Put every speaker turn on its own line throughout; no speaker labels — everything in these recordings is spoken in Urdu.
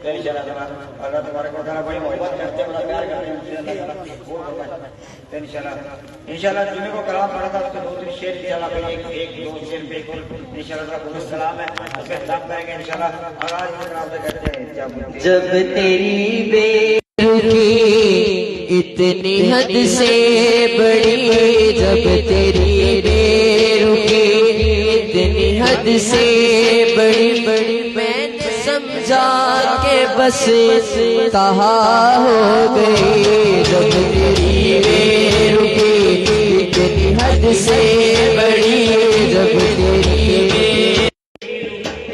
تو انشاءاللہ اللہ تبارک و تعالیٰ بڑی محبت کرتے ہیں، بڑا پیار کرتے ہیں تو انشاءاللہ جمعے کو کلام پڑھا تھا، اس کے 2-3 شعر انشاءاللہ ایک دو شعر پہ انشاءاللہ بہت سلام ہے، اس کے ساتھ کریں گے انشاءاللہ۔ اور آج ہم آپ سے کہتے ہیں
جب تیری بے رخی اتنی حد سے بڑی، جب تیری بے رخی اتنی حد سے بڑی، میں نے سمجھا کہ بس کہاں ہو گئی، جب تیری بے رخی اتنی حد سے بڑی، جب تیری بے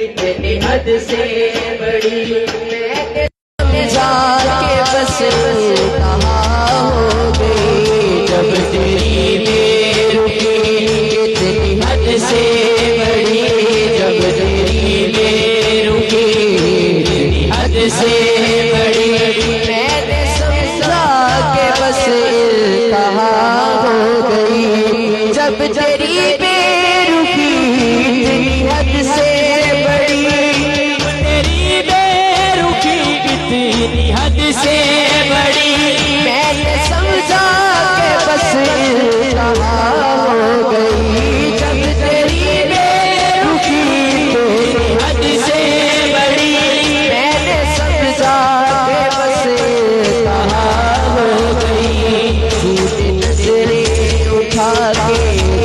اتنی حد سے بڑی، میں نے سمجھا کہ بس کہاں ہو گئی، جب تیری بے رخی اتنی حد سے بڑی، جب تیری بے رخی اتنی حد سے بڑی، میں نے سمجھا کہ بس کہاں ہو گئی، جب تیری بے رخی اتنی حد سے بڑی، تیری بے رخی اتنی حد سے بڑی، میں نے سمجھا کہ بس کہاں ہو گئی، جب تیری بے رخی اتنی حد سے بڑی، میں نے سمجھا کہ بس کہاں ہو گئی، جھوٹی نظریں اٹھا کے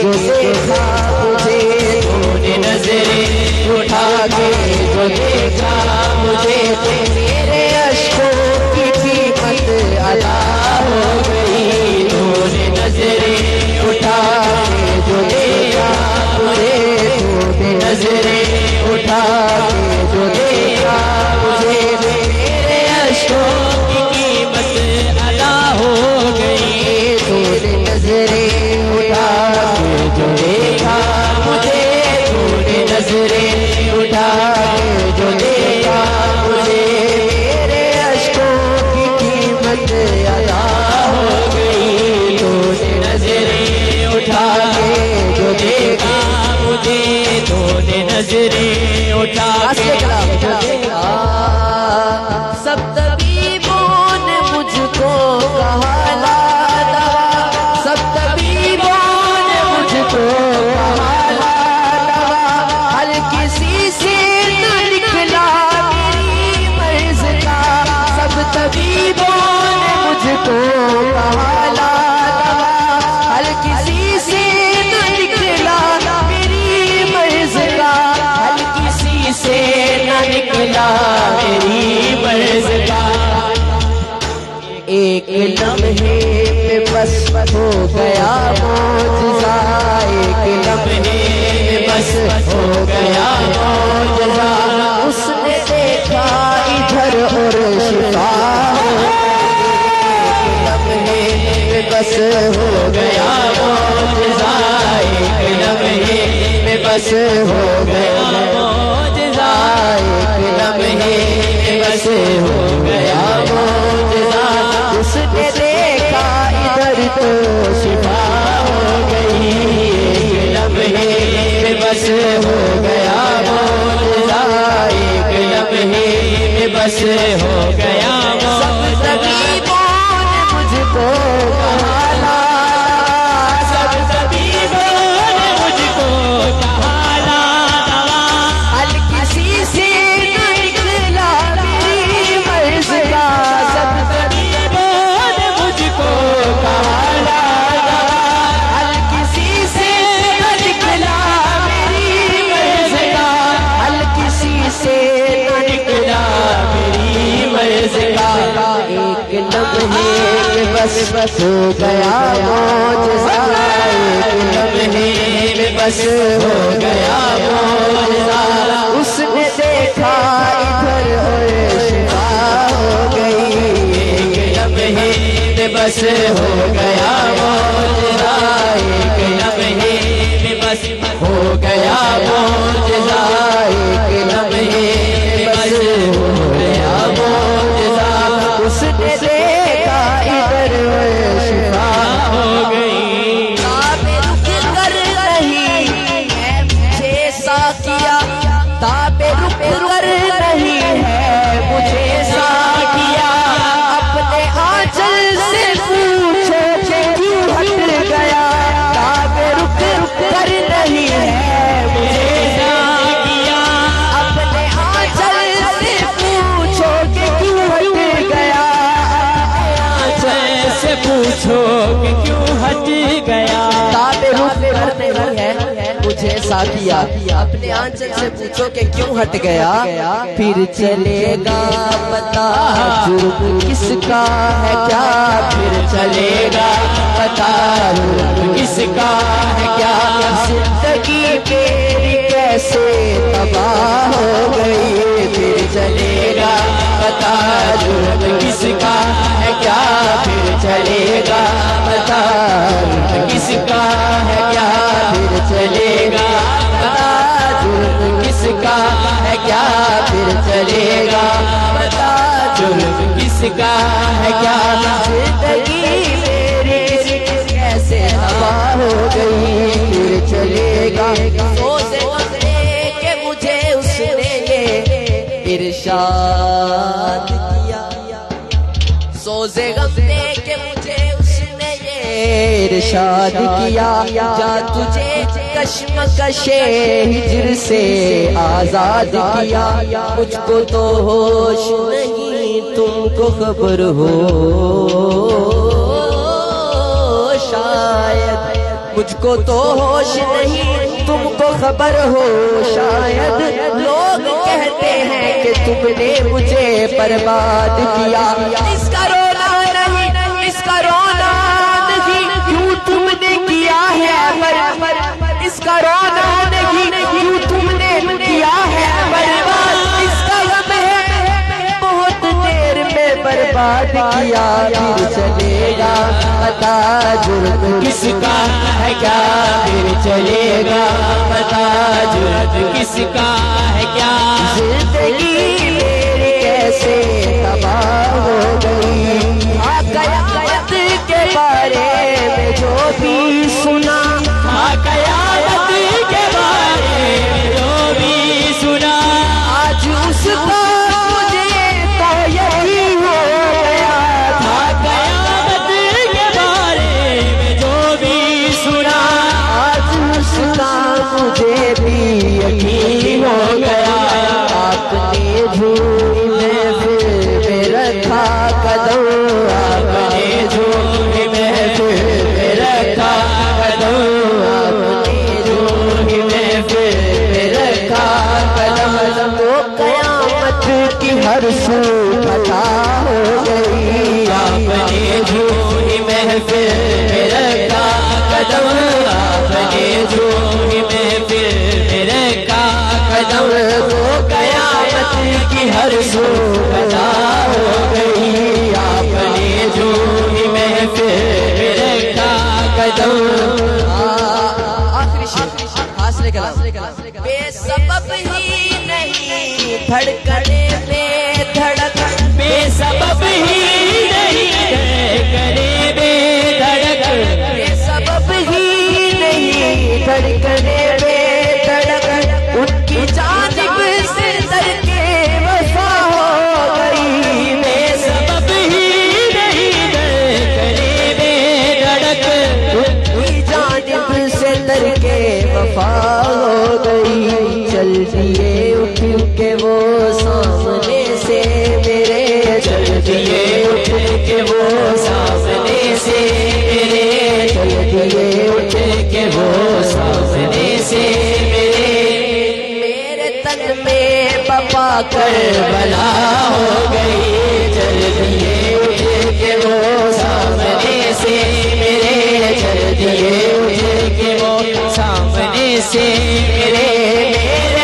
جو دیکھا مجھے، جھوٹی نظریں اٹھا کے جو دیکھا مجھے، میرے اشکوں کی قیمت ادا ہو گئی، تو نے نظریں اٹھا کے جو دیکھا مجھے، تو نے نظریں اٹھا کے جو دیکھا مجھے، میرے اشکوں کی قیمت ادا ہو گئی، تو نے نظریں اٹھا کے جو دیکھا مجھے، تو نے نظریں اٹھا کے جو دیکھا مجھے، میرے اشکوں کی قیمت ادا ہو گئی، تو نے نظریں اٹھا کے جو دیکھا مجھے، تو نے نظریں اٹھا کے جو دیکھا، سب طبیبوں نے مجھ کو کہا لا دوا، سب طبیبوں نے مجھ کو کہا لا دوا، حل کسی سے نہ نکلا میری مرض کا، سب طبیبوں نے مجھ کو کہا لا دوا، حل کسی سے نہ نکلا میری مرض کا، حل کسی سے نہ نکلا میری مرض کا، ایک لمحے میں بس ہو گیا معجزہ، ایک لمحے میں بس ہو گیا معجزہ، اس نے دیکھا ادھر اور شفا، ایک لمحے میں بس ہو گیا معجزہ، ایک لمحے میں بس ہو گیا معجزہ، ایک لمحے میں بس ہو گیا معجزہ، اس نے دیکھا ادھر تو شفا ہو گئی، ایک لمحے میں بس ہو گیا معجزہ، ایک لمحے میں بس ہو گیا معجزہ، سب طبیبوں نے مجھ کو کہا لا، سب طبیبوں نے مجھ کو کہا لا دوا، حل کسی سے نہ نکلا میری مرض کا، سب طبیبوں نے مجھ کو کہا لا دوا، حل کسی سے نہ نکلا میری مرض کا، حل کسی سے نہ نکلا میری مرض کا، ایک لمحے میں بس ہو گیا معجزہ، ایک لمحے میں بس ہو گیا معجزہ، اس نے دیکھا ادھر اور شفا ہو گئی، ایک لمحے میں بس ہو گیا معجزہ، ایک لمحے میں بس ہو گیا معجزہ، ایک لمحے میں بس ہو گیا معجزہ، اس نے دیکھا ادھر اور شفا ہو گئی، تاب رک کر نہیں ہے مجھے ساقیا، تاب رک کر نہیں ہے مجھے ساتھیا اپنے آنچل سے پوچھو کہ کیوں ہٹ گیا پھر چلے گا پتا جرم کس کا ہے کیا پھر چلے گا پتا جرم کس کا ہے کیا زندگی میری کیسے تباہ ہو گئی پھر چلے گا پتا جرم کس کا ہے کیا پھر چلے گا پتا جرم کس کا ہے کیا پھر چلے گا پتا جرم کس کا ہے کیا پھر چلے گا پتا جرم کس کا ہے کیا زندگی میری کیسے تباہ ہو گئی پھر چلے گا سوچے کہ مجھے اس نے یہ ارشاد کیا سوزے غم دے کہ مجھے اس نے یہ ارشاد کیا جا تجھے کشمکش ہجر سے آزاد کیا مجھ کو تو ہوش نہیں تم کو خبر ہو شاید مجھ کو تو ہوش نہیں تم کو خبر ہو شاید لوگ کہتے ہیں کہ تم نے مجھے برباد کیا اس کا رونا نہیں اس کا رونا نہیں کیوں تم نے کیا ہے اس کا رونا نہیں کیوں تم نے کیا ہے برباد اس کا غم ہے بہت دیر میں برباد کیا پھر چلے گا پتا جرم کس کا ہے کیا پھر چلے گا پتا جرم کس کا ہے کیا زندگی میری کیسے تباہ ہو گئی قیامت کے بارے میں جو بھی سنا قیامت کے بارے میں جو بھی سنا آج اس کا مجھے تو یہی ہو گیا تھا قیامت کے بارے میں جو بھی سنا آج اس کا مجھے بھی یقین ہو گیا آپ نے جھوٹ محفل میں رکھا قدم آپ نے جھوٹ محفل میں رکھا قدم آپ نے جھوٹ محفل میں رکھا قدم تو قیامت کی ہر سو پتا ہو گئی آپ نے جھوٹ محفل میں رکھا قدم آپ نے جھوٹ محفل میں رکھا قدم تو قیامت کی ہر سو پتا ہو گئی آپ نے جھوٹ محفل میں رکھا قدم آخری شعر حاصل کلام بے سبب ہی نہیں دھڑکنے میں دھڑک بے سبب ہی نہیں دھڑکنے میں دھڑک بے سبب ہی نہیں دھڑکنے میں دھڑک ان کی جانب سے در کے وفا ہو گئی بے سبب ہی نہیں دھڑکنے میں دھڑک ان کی جانب سے در کے وفا ہو گئی چل دیے اٹھ کے وہ سامنے سے میرے چل دیے اٹھ کے وہ سامنے سے میرے چل دیے اٹھ کے وہ سامنے سے میرے تن میں بپا کربلا ہو گئی چل دیے اٹھ کے وہ سامنے سے میرے چل دیے اٹھ کے وہ سامنے سے میرے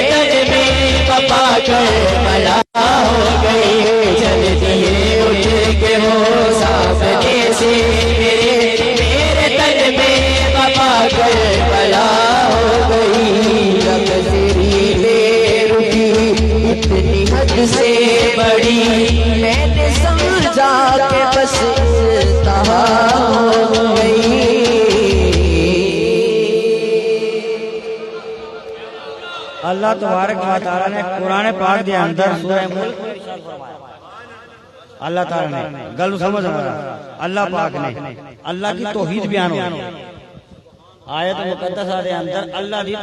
تن میں بپا کربلا ہو گئی چل دیے اٹھ کے وہ سامنے سے میرے تن میں بپا کربلا ہو گئی جب تیری بے رکی اتنی حد سے بڑی میں نے سمجھا کہ بس انتہا ہو گئی
اللہ تبارک و تعالی نے قرآن پاک دے اندر سورہ ملک میں ارشاد فرمایا اللہ تعالی نے گل سمجھ رہا اللہ پاک نے اللہ کی توحید بیان ہو آیت مقدسہ دے اندر اللہ دی